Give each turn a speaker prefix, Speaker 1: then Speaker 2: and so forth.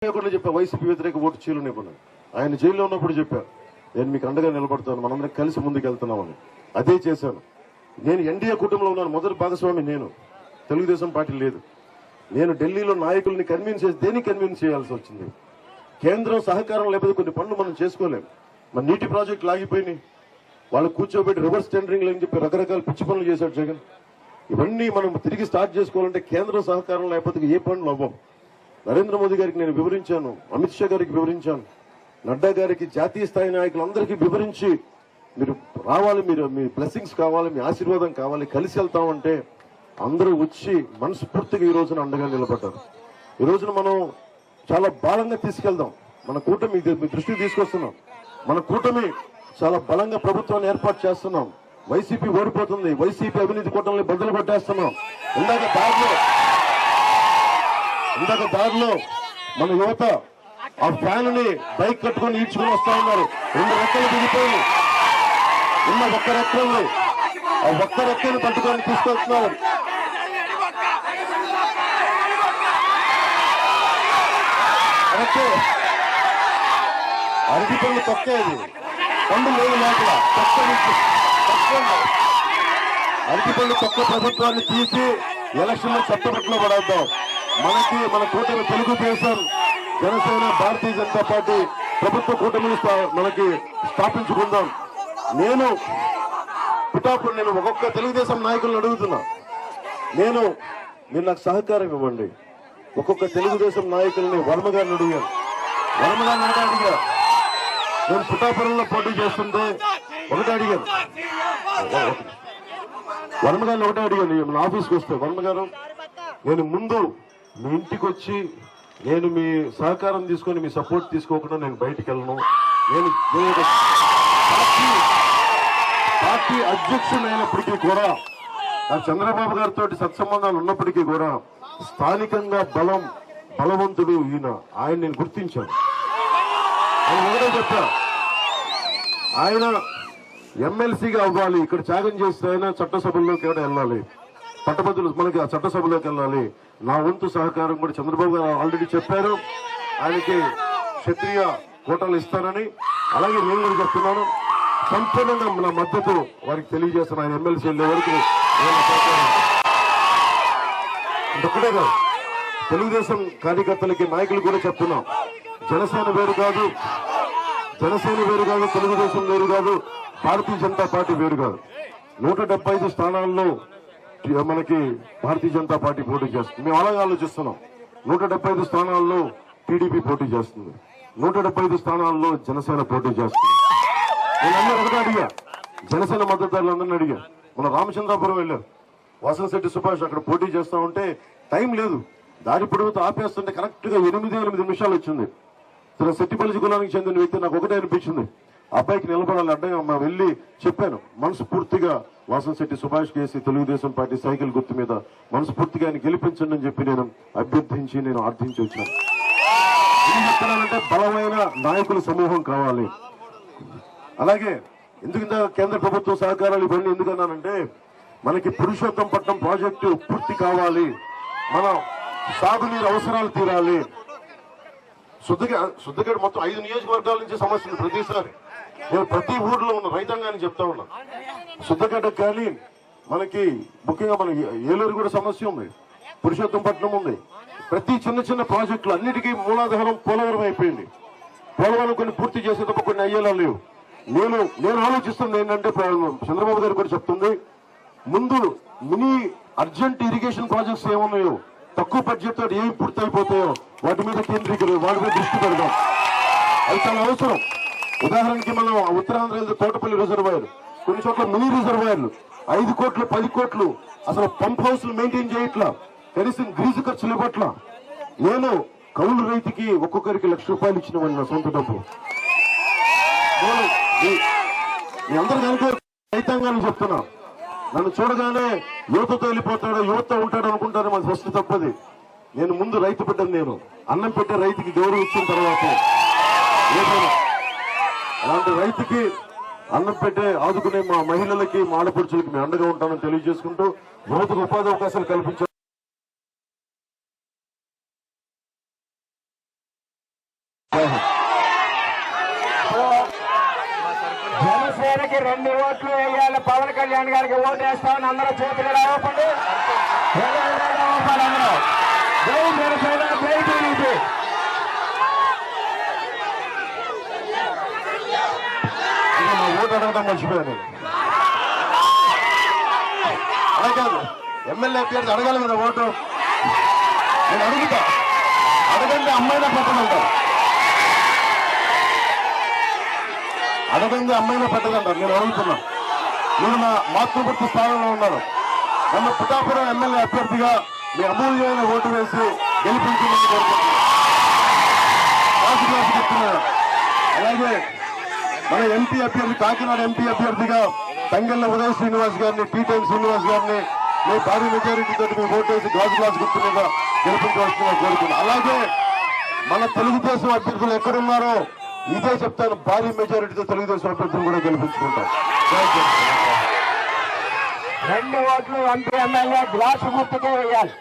Speaker 1: చెప్పా వైసీపీ వ్యతిరేక ఓటు చీలనివ్వను. ఆయన జైల్లో ఉన్నప్పుడు చెప్పా నేను మీకు అండగా నిలబడతాను, మనందరం కలిసి ముందుకు వెళ్తున్నామని. అదే చేశాను. నేను ఎన్డీఏ కుటుంబంలో ఉన్నాను. మొదటి భాగస్వామి నేను. తెలుగుదేశం పార్టీ లేదు. నేను ఢిల్లీలో నాయకుల్ని కన్విన్స్ చేసి దేనికి కన్విన్స్ చేయాల్సి వచ్చింది? కేంద్రం సహకారం లేకపోతే కొన్ని పనులు మనం చేసుకోలేం. మన నీటి ప్రాజెక్టులు ఆగిపోయినాయి. వాళ్ళు కూర్చోబెట్టి రివర్స్ టెండరింగ్ అని చెప్పి రకరకాల పిచ్చి పనులు చేశాడు జగన్. ఇవన్నీ మనం తిరిగి స్టార్ట్ చేసుకోవాలంటే కేంద్ర సహకారం లేకపోతే ఏ పనులు అవ్వం. నరేంద్ర మోదీ గారికి నేను వివరించాను, అమిత్ షా గారికి వివరించాను, నడ్డా గారికి, జాతీయ స్థాయి నాయకులందరికీ వివరించి మీరు రావాలి, మీరు మీ బ్లెస్సింగ్స్ కావాలి, మీ ఆశీర్వాదం కావాలి, కలిసి వెళ్తామంటే అందరూ వచ్చి మనస్ఫూర్తిగా ఈ రోజున అండగా నిలబడ్డారు. ఈ రోజున మనం చాలా బలంగా తీసుకెళ్దాం. మన కూటమి మీ దృష్టికి తీసుకొస్తున్నాం. మన కూటమి చాలా బలంగా ప్రభుత్వాన్ని ఏర్పాటు చేస్తున్నాం. వైసీపీ ఓడిపోతుంది. వైసీపీ అవినీతి కూటమిని బదులు పట్టేస్తున్నాం. ఇందాక దారిలో మన యువత ఆ ఫ్యాన్ ని బైక్ కట్టుకుని ఈడ్చుకుని వస్తా ఉన్నారు. 2 రెక్కలు దిగిపోయి ఉన్న ఒక్క రెక్కల్ని ఆ ఒక్క రెక్కని పట్టుకొని తీసుకొస్తున్నారు. అరటి పళ్ళు తొక్కేది పండు లేదు లోపల అరటి పళ్ళు తొక్క ప్రభుత్వాన్ని తీసి ఎలక్షన్ లో చట్టబట్టలో పడేద్దాం. మన కూటమి తెలుగుదేశం, జనసేన, భారతీయ జనతా పార్టీ ప్రభుత్వ కూటమిని మనకి స్థాపించుకుందాం. నేను ఒక్కొక్క తెలుగుదేశం నాయకులను అడుగుతున్నా, మీరు నాకు సహకారం ఇవ్వండి. ఒక్కొక్క తెలుగుదేశం నాయకుల్ని వర్మ గారిని అడిగాను. నేను పిఠాపురంలో పోటీ చేస్తుంటే ఒకటే అడిగాను, వర్మ గారిని ఒకటే అడిగాను. మన ఆఫీస్కి వస్తే వర్మ గారు, నేను ముందు మీ ఇంటికి వచ్చి నేను మీ సహకారం తీసుకొని మీ సపోర్ట్ తీసుకోకుండా నేను బయటికి వెళ్ళను. నేను పార్టీ అధ్యక్షుడు అయినప్పటికీ కూడా, నాకు చంద్రబాబు గారితో సత్సంబంధాలు ఉన్నప్పటికీ కూడా స్థానికంగా బలవంతుడు ఈయన. ఆయన నేను గుర్తించాను. ఆయన ఒకటే చెప్పా, ఆయన ఎమ్మెల్సీగా అవ్వాలి, ఇక్కడ త్యాగం చేస్తే ఆయన చట్టసభల్లోకి కూడా వెళ్ళాలి, పట్టభద్రులు మనకి ఆ చట్టసభలోకి వెళ్ళాలి. నా వంతు సహకారం కూడా చంద్రబాబు గారు ఆల్రెడీ చెప్పారు, ఆయనకి క్షత్రియ కోటాలు ఇస్తానని. అలాగే నేను కూడా చెప్తున్నాను, సంపూర్ణంగా నా మద్దతు వారికి తెలియజేస్తాను. ఆయన ఎమ్మెల్సీ వెళ్ళే వరకు ఒకటే కాదు, తెలుగుదేశం కార్యకర్తలకి, నాయకులు కూడా చెప్తున్నాం, జనసేన వేరు కాదు, తెలుగుదేశం వేరు కాదు, భారతీయ జనతా పార్టీ వేరు కాదు. 175 స్థానాల్లో మనకి భారతీయ జనతా పార్టీ పోటీ చేస్తుంది. మేము అలాగే ఆలోచిస్తున్నాం. 175 స్థానాల్లో టీడీపీ పోటీ చేస్తుంది, 175 స్థానాల్లో జనసేన పోటీ చేస్తుంది. నేనందరూ ఒకటే అడిగా, జనసేన మద్దతుదారులందరినీ అడిగా. మన రామచంద్రాపురం వెళ్ళారు, వాసనశెట్టి సుభాష్ అక్కడ పోటీ చేస్తా ఉంటే టైం లేదు, దారి పొడవుతో ఆపేస్తుంటే కరెక్ట్ గా 8 నిమిషాలు వచ్చింది. శెట్టిపల్లి కులానికి చెందిన వ్యక్తి. నాకు ఒకటే అనిపించింది, అబ్బాయికి నిలబడాలి అడ్డంగా వెళ్ళి చెప్పాను. మనస్ఫూర్తిగా వాసనశెట్టి సుభాష్ కేసి తెలుగుదేశం పార్టీ సైకిల్ గుర్తు మీద మనస్ఫూర్తిగా ఆయన గెలిపించండి అని చెప్పి నేను అభ్యర్థించి నేను ఆర్థించి వచ్చాను. ఏం చెప్తున్నానంటే బలమైన నాయకుల సమూహం కావాలి. అలాగే ఎందుకంటే కేంద్ర ప్రభుత్వ సహకారాలు ఇవన్నీ ఎందుకన్నానంటే, మనకి పురుషోత్తంపట్నం ప్రాజెక్టు పూర్తి కావాలి, మన సాగునీరు అవసరాలు తీరాలి. శుద్ధగడ మొత్తం 5 నియోజకవర్గాల నుంచి సమస్యలు. ప్రతిసారి నేను ప్రతి ఊర్లో ఉన్న రైతాంగాన్ని చెప్తా ఉన్నా, శుద్ధగడ్డకు కానీ మనకి ముఖ్యంగా మన ఏలూరు కూడా సమస్య ఉంది, పురుషోత్తంపట్నం ఉంది. ప్రతి చిన్న ప్రాజెక్టులు అన్నిటికీ మూలాధారం పోలవరం అయిపోయింది. పోలవరం కొన్ని పూర్తి చేసే తప్ప కొన్ని అయ్యేలా లేవు. నేను ఆలోచిస్తుంది ఏంటంటే, చంద్రబాబు గారు కూడా చెప్తుంది, ముందు మినీ అర్జెంట్ ఇరిగేషన్ ప్రాజెక్ట్స్ ఏమున్నాయో, తక్కువ బడ్జెట్ తో ఏమి పూర్తి అయిపోతాయో వాటి మీద వాటి మీద దృష్టి పెడదాం. అది చాలా అవసరం. ఉదాహరణకి మనం ఉత్తరాంధ్ర తోటపల్లి రిజర్వాయర్, కొన్ని చోట్ల మినీ రిజర్వాయర్లు 5 కోట్లు 10 కోట్లు అసలు పంప్ హౌస్లు మెయింటైన్ చేయట్లా, కనీసం గ్రీజు ఖర్చులు ఇవ్వట్లా. నేను కౌలు రైతుకి ఒక్కొక్కరికి ₹1,00,000 ఇచ్చినవాడిని నా సొంత డబ్బు. మీ అందరూ కనుక రైతాంగాన్ని చెప్తున్నా, నన్ను చూడగానే యువతతో వెళ్ళిపోతాడో యువత ఉంటాడు అనుకుంటారు. మన ఫస్ట్ తప్పది. నేను ముందు రైతు బిడ్డను. నేను అన్నం పెట్టే రైతుకి గౌరవం ఇచ్చిన తర్వాత ఏదైనా అలాంటి రైతుకి అన్నం పెట్టే ఆదుకునే మా మహిళలకి, మా ఆడపడుచులకి మేము అండగా ఉంటామని తెలియజేసుకుంటూ యువతకు ఉపాధి అవకాశాలు కల్పించారు.
Speaker 2: జనసేనకి 2 ఓట్లు వేయాలి. పవన్ కళ్యాణ్ గారికి ఓటు వేస్తామని అందరూ చేతులు రావకండి. జై జనసేన, జై టీడీపీ.
Speaker 1: ఓటు అడగడం మర్చిపోయాను. అలా కాదు, ఎమ్మెల్యే అభ్యర్థి అడగాలి కదా ఓటు. నేను అడుగుతా, అడగండి అమ్మాయినా పెట్టదంటారు, అడగండి అమ్మాయినా పెట్టదంటారు. నేను అడుగుతున్నా, మీరు నా మాతృపూర్తి స్థానంలో ఉన్నారు. నన్ను పిఠాపురం ఎమ్మెల్యే అభ్యర్థిగా మీ అమూల్యమైన ఓటు వేసి గెలిపించమని కోరుకుంటున్నాను. అలాగే మన ఎంపీ అభ్యర్థి, కాకినాడ ఎంపీ అభ్యర్థిగా తంగెళ్ల ఉదయ్ శ్రీనివాస్ గారిని, టీ-టైమ్ శ్రీనివాస్ గారిని మీ భారీ మెజారిటీ తోటి మీ ఓటు వేసి గాజు గ్లాస్ గుర్తు మీద గెలిపించవలసిందిగా కోరుకున్నాను. అలాగే మన తెలుగుదేశం అభ్యర్థులు ఎక్కడున్నారో ఇదే చెప్తాను, భారీ మెజారిటీతో తెలుగుదేశం అభ్యర్థులు కూడా గెలిపించుకుంటాం.
Speaker 2: 2 ఓట్లు ఎంపీ ఎమ్మెల్యే గ్లాసు గుర్తుకే వేయాలి.